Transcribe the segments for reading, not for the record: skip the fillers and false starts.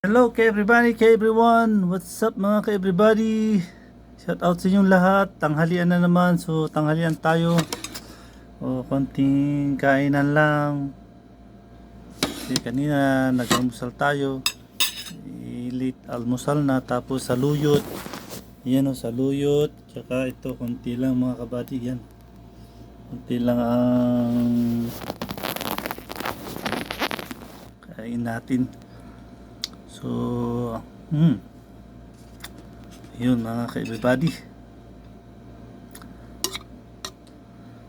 Hello kay everybody, kay everyone. What's up mga kay everybody? Shout out sa inyong lahat. Tanghalian na naman. So tanghalian tayo. O konting kainan lang. Kasi kanina nag-almusal tayo. Late almusal na, tapos saluyot. Yan o, saluyot. Tsaka ito konti lang mga kabady. Yan. Konti lang ang kain natin. So, yun mga ka-everybody.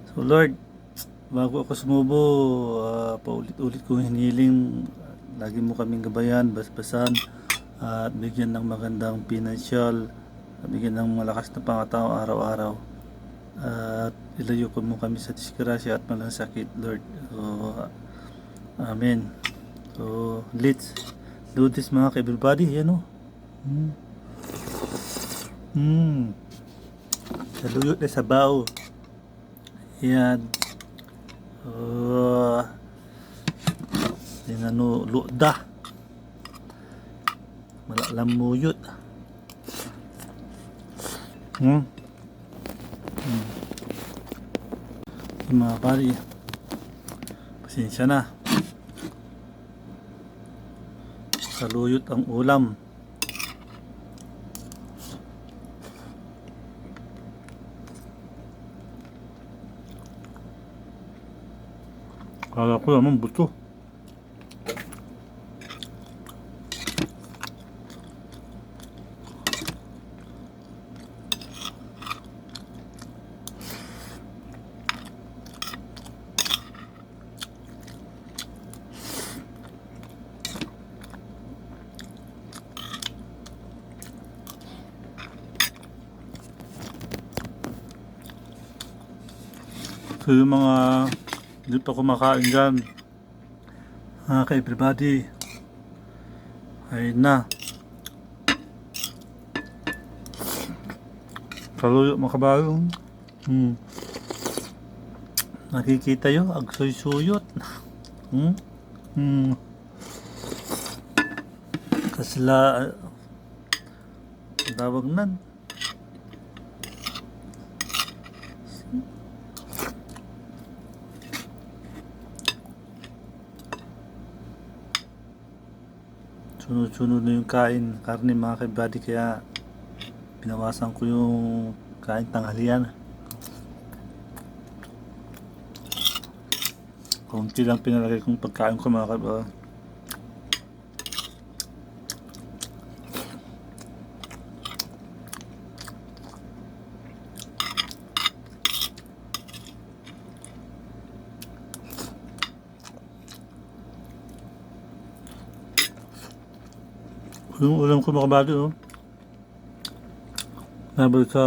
So Lord, bago ako sumubo, paulit-ulit kong hiniling, lagi mo kaming gabayan, basbasan, at bigyan ng magandang financial, bigyan ng malakas na pangatao araw-araw, at ilayo ko mo kami sa disgrasya at malang sakit, Lord. So, Amen. So, let's do this mga ka-everybody. Yan o. Saluyot na sabaw. Yan. Yan ano, luda. Malalamuyot. Mga pari, pasensya na. Saluyot ang ulam. Kala ko naman buto. So yung mga hindi pa kumakain dyan, mga ka-everybody, ayun na. Saluyot mga kabayong. Nakikita yun, agsoy-suyot. Kasla, tawag nan. Sunod-sunod na yung kain karne mga ka-everybody, kaya binawasan ko yung kain tanghalian. Kunti lang pinalagay kong pagkain ko mga ka-everybody. Yung ulam ko mga kabady, oh. Nabal sa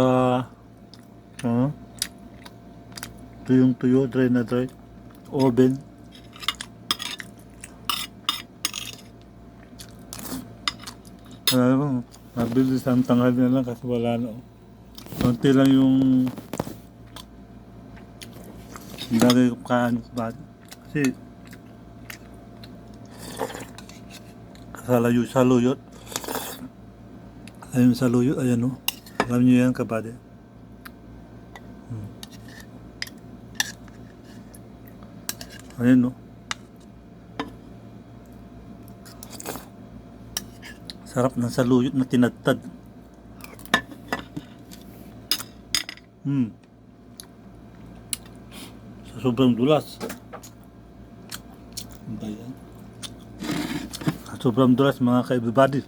tuyong tuyo, dry na dry. Oven. Nabilis ang tanghal na lang kasi wala na. Konti lang yung nilagay ko kain ko ba. Kasi saluyot. Ayun saluyot, ayan o. Alam nyo yan kabady. Ayan o. Sarap ng saluyot na tinadtad. Sa sobrang dulas. Sa sobrang dulas mga ka-everybody.